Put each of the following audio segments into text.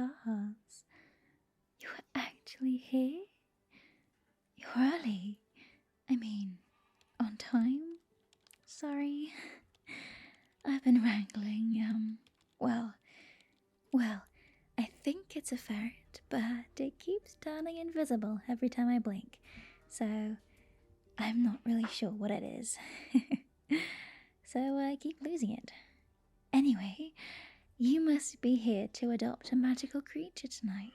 stars. You're actually here? You're early. I mean, on time? Sorry. I've been wrangling, well, I think it's a ferret, but it keeps turning invisible every time I blink, so I'm not really sure what it is. So I keep losing it. Anyway, you must be here to adopt a magical creature tonight,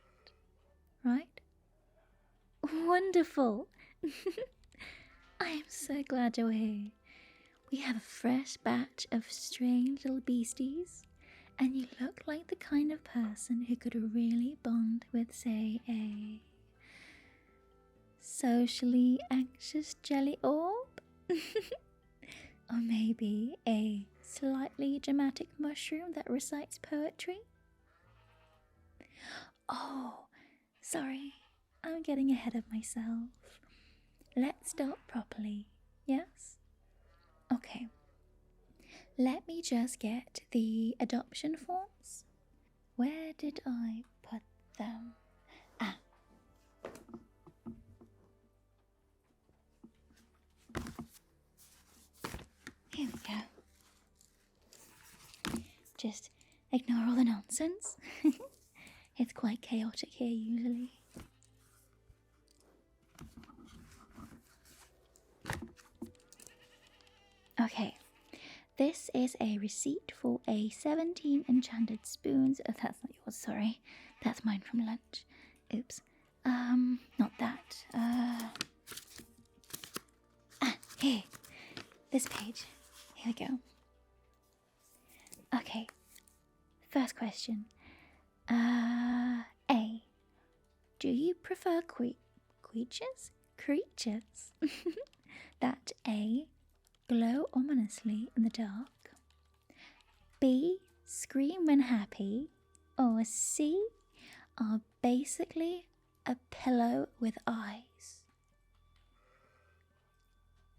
right? Wonderful! I am so glad you're here. We have a fresh batch of strange little beasties, and you look like the kind of person who could really bond with, say, a socially anxious jelly orb? Or maybe a slightly dramatic mushroom that recites poetry? Oh, sorry, I'm getting ahead of myself. Let's start properly, yes? Okay. Let me just get the adoption forms. Where did I put them? Ah. Here we go. Just ignore all the nonsense. It's quite chaotic here usually. Okay. This is a receipt for a 17 enchanted spoons. Oh, that's not yours, sorry. That's mine from lunch. Oops. Not that. Here. This page. Here we go. Okay. First question. A. Do you prefer creatures? Creatures. That A. Glow ominously in the dark. B. Scream when happy. Or C. Are basically a pillow with eyes.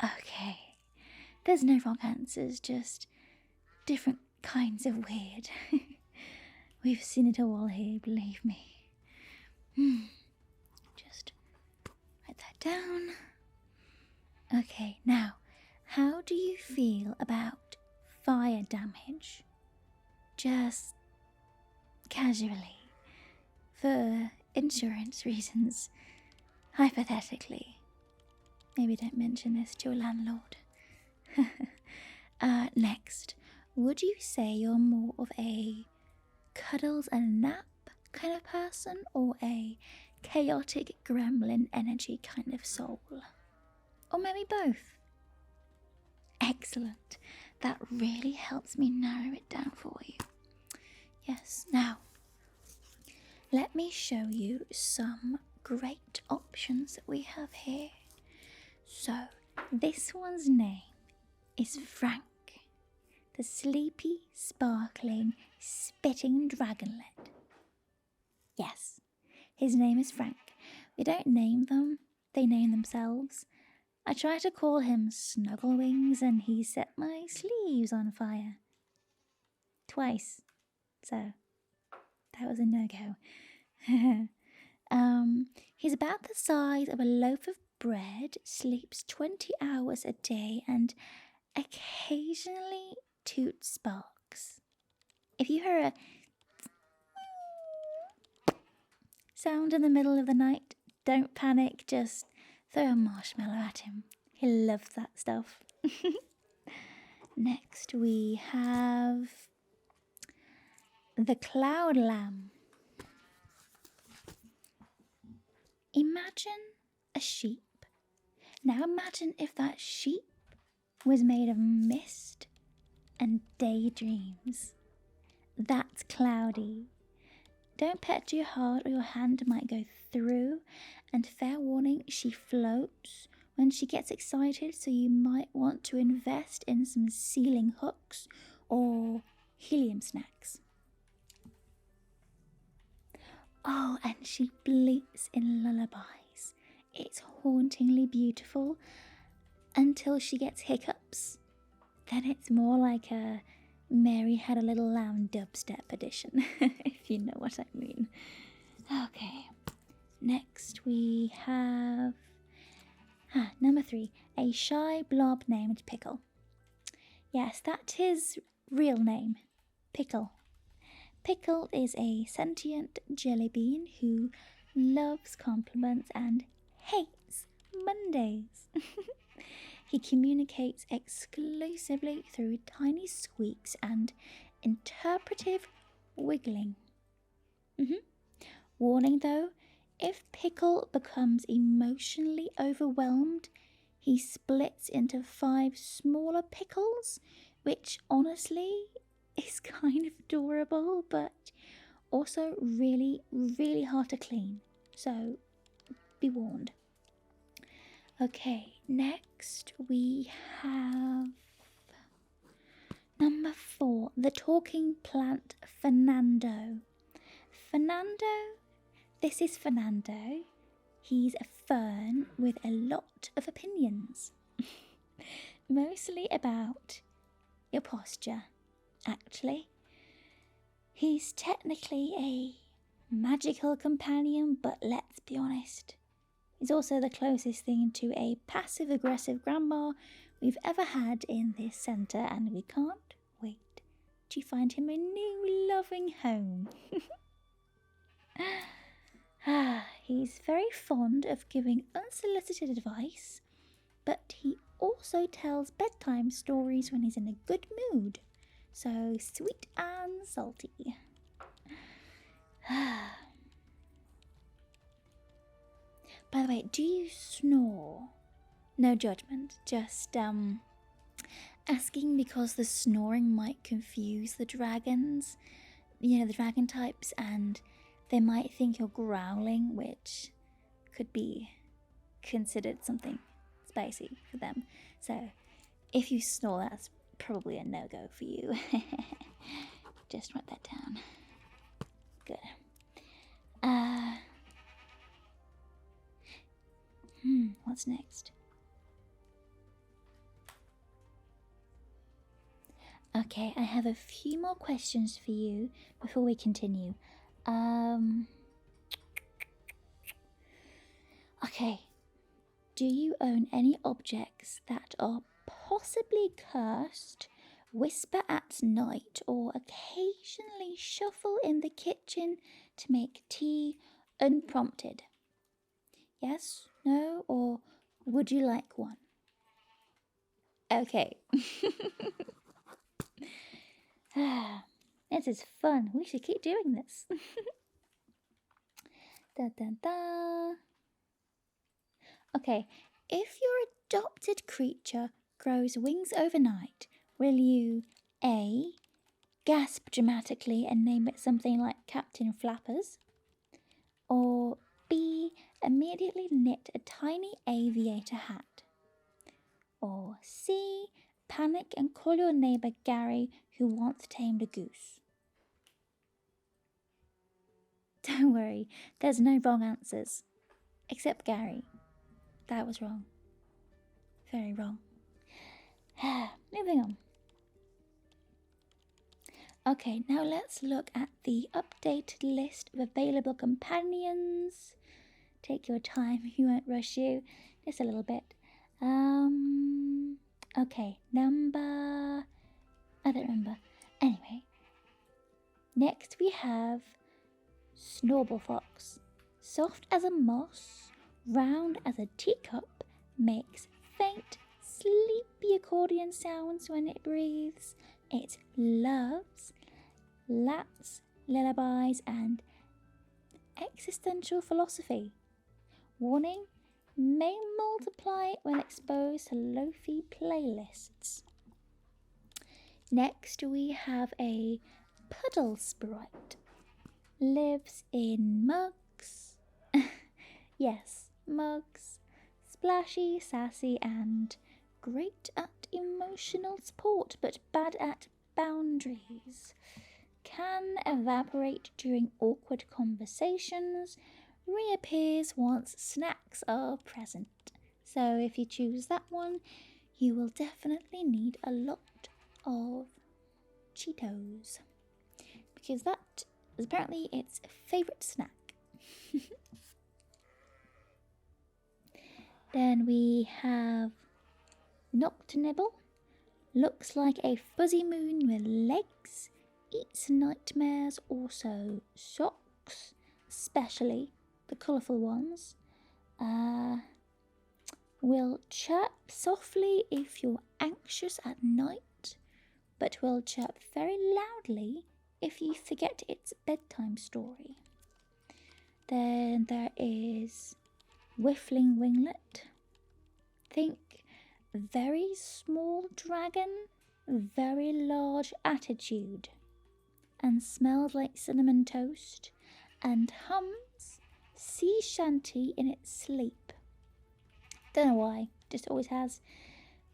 Okay. There's no wrong answers, just different kinds of weird. We've seen it all here, believe me. Just write that down. Okay, now, how do you feel about fire damage? Just casually. For insurance reasons. Hypothetically. Maybe don't mention this to a landlord. Next, would you say you're more of a cuddles and nap kind of person or a chaotic gremlin energy kind of soul? Or maybe both? Excellent. That really helps me narrow it down for you. Yes, now, let me show you some great options that we have here. So, this one's name is Frank, the sleepy, sparkling, spitting dragonlet. Yes, his name is Frank. We don't name them, they name themselves. I tried to call him Snugglewings and he set my sleeves on fire. Twice. So, that was a no-go. He's about the size of a loaf of bread, sleeps 20 hours a day, and occasionally toots sparks. If you hear a sound in the middle of the night, don't panic, just throw a marshmallow at him. He loves that stuff. Next we have the Cloud Lamb. Imagine a sheep. Now imagine if that sheep was made of mist and daydreams. That's Cloudy. Don't pet too hard or your hand might go through, and fair warning, she floats when she gets excited, so you might want to invest in some ceiling hooks or helium snacks. Oh, and she bleats in lullabies. It's hauntingly beautiful until she gets hiccups. Then it's more like a Mary had a little loud dubstep edition, if you know what I mean. Okay, next we have number 3, a shy blob named Pickle. Yes, that's his real name, Pickle. Pickle is a sentient jelly bean who loves compliments and hates Mondays. He communicates exclusively through tiny squeaks and interpretive wiggling. Warning though, if Pickle becomes emotionally overwhelmed, he splits into 5 smaller pickles, which honestly is kind of adorable, but also really, really hard to clean. So be warned. Okay, next we have number 4, the talking plant Fernando. This is Fernando. He's a fern with a lot of opinions. Mostly about your posture, actually. He's technically a magical companion, but let's be honest, he's also the closest thing to a passive-aggressive grandma we've ever had in this centre, and we can't wait to find him a new loving home. He's very fond of giving unsolicited advice, but he also tells bedtime stories when he's in a good mood. So sweet and salty. By the way, do you snore? No judgment, just asking because the snoring might confuse the dragons, the dragon types, and they might think you're growling, which could be considered something spicy for them. So if you snore, that's probably a no-go for you. Just write that down. Good. What's next? Okay, I have a few more questions for you before we continue. Okay. Do you own any objects that are possibly cursed, whisper at night, or occasionally shuffle in the kitchen to make tea unprompted? Yes, no, or would you like one? Okay. This is fun. We should keep doing this. Da, da, da. Okay, if your adopted creature grows wings overnight, will you A, gasp dramatically and name it something like Captain Flappers, or B, immediately knit a tiny aviator hat, or C, panic and call your neighbour Gary who once tamed a goose? Don't worry, there's no wrong answers, except Gary. That was wrong. Very wrong. Moving on. Okay, now let's look at the updated list of available companions. Take your time, we won't rush you. Just a little bit. Okay, I don't remember. Anyway, next we have Snorble Fox. Soft as a moss, round as a teacup, makes faint, sleepy accordion sounds when it breathes. It loves lats, lullabies, and existential philosophy. Warning, may multiply when exposed to lo-fi playlists. Next we have a puddle sprite. Lives in mugs. Yes, mugs. Splashy, sassy, and great at emotional support, but bad at boundaries. Can evaporate during awkward conversations. Reappears once snacks are present. So if you choose that one, you will definitely need a lot of Cheetos. Because that is apparently its favourite snack. Then we have Nocturnibble. Looks like a fuzzy moon with legs. Eats nightmares, also socks, especially the colourful ones. Will chirp softly if you're anxious at night, but will chirp very loudly if you forget its bedtime story. Then there is Whiffling Winglet. Think very small dragon, very large attitude, and smells like cinnamon toast, and hums sea shanty in its sleep. Don't know why, just always has.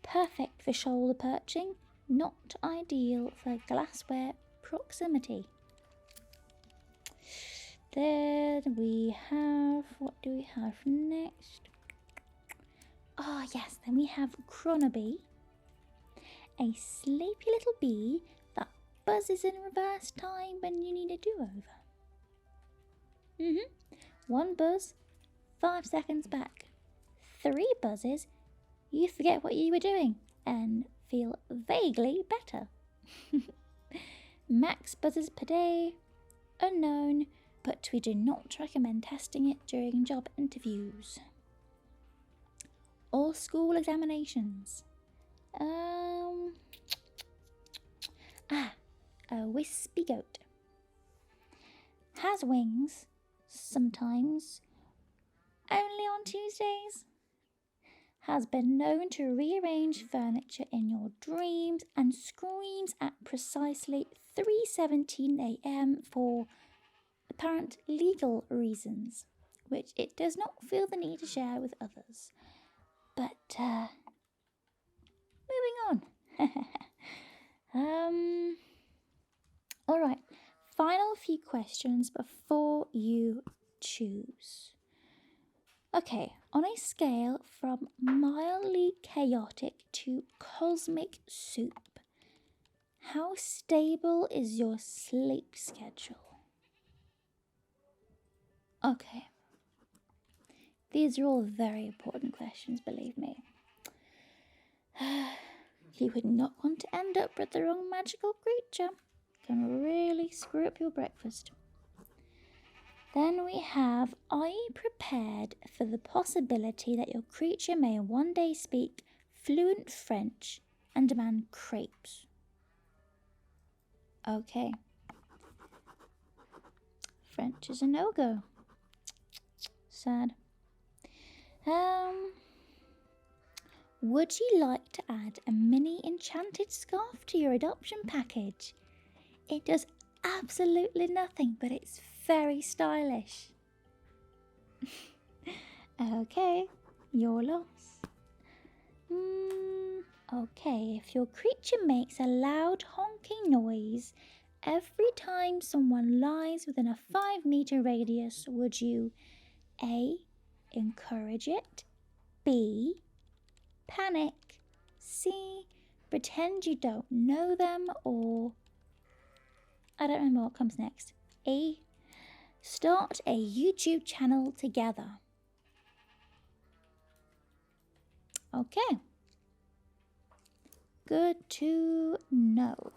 Perfect for shoulder perching, not ideal for glassware proximity. Then we have, what do we have next? Oh yes, then we have Chronobee, a sleepy little bee that buzzes in reverse time when you need a do-over. 1 buzz, 5 seconds back. 3 buzzes, you forget what you were doing and feel vaguely better. Max buzzes per day, unknown, but we do not recommend testing it during job interviews or school examinations. A wispy goat. Has wings, sometimes, only on Tuesdays. Has been known to rearrange furniture in your dreams and screams at precisely 3:17 a.m. for apparent legal reasons, which it does not feel the need to share with others. But, moving on. Alright, final few questions before you choose. Okay, on a scale from mildly chaotic to cosmic soup, how stable is your sleep schedule? Okay, these are all very important questions, believe me. You would not want to end up with the wrong magical creature. Can really screw up your breakfast. Then we have, are you prepared for the possibility that your creature may one day speak fluent French and demand crepes? Okay. French is a no-go. Sad. Would you like to add a mini enchanted scarf to your adoption package? It does absolutely nothing, but it's very stylish. Okay, your loss. Okay, if your creature makes a loud honking noise every time someone lies within a 5-meter radius, would you A. encourage it, B. panic, C. pretend you don't know them, or I don't remember what comes next. E. start a YouTube channel together. Okay. Good to know.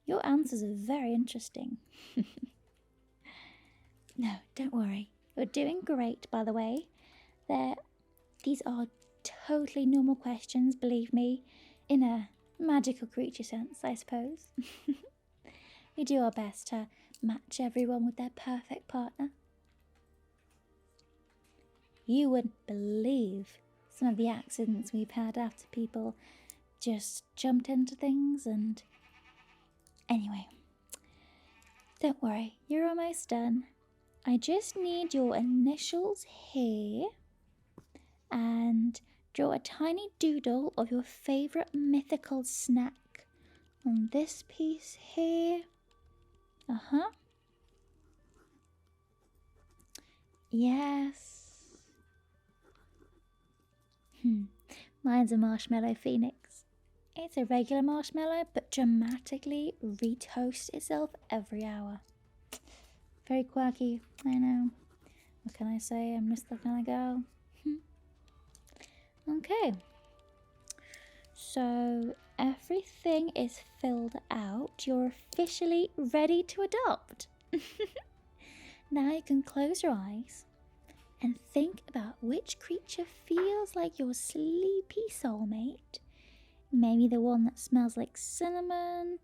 Your answers are very interesting. No, don't worry. You're doing great, by the way. These are totally normal questions, believe me, in a magical creature sense, I suppose. We do our best to match everyone with their perfect partner. You wouldn't believe some of the accidents we've had after people just jumped into things and... Anyway, don't worry, you're almost done. I just need your initials here and draw a tiny doodle of your favourite mythical snack on this piece here. Yes. Mine's a marshmallow phoenix. It's a regular marshmallow, but dramatically retoasts itself every hour. Very quirky, I know. What can I say? I'm just that kind of girl. Okay. So everything is filled out. You're officially ready to adopt. Now you can close your eyes and think about which creature feels like your sleepy soulmate. Maybe the one that smells like cinnamon,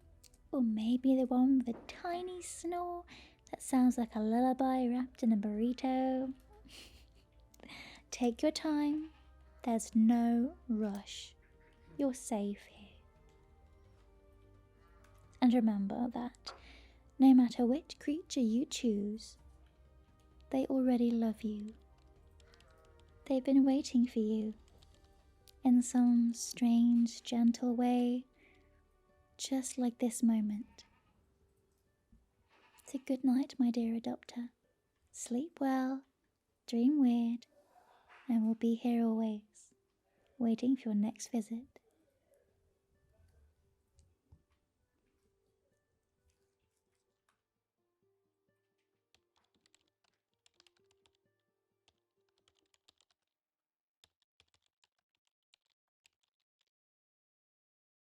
or maybe the one with a tiny snore that sounds like a lullaby wrapped in a burrito. Take your time. There's no rush. You're safe here. And remember that no matter which creature you choose, they already love you. They've been waiting for you in some strange, gentle way, just like this moment. So good night, my dear adopter. Sleep well, dream weird, and we'll be here always, waiting for your next visit.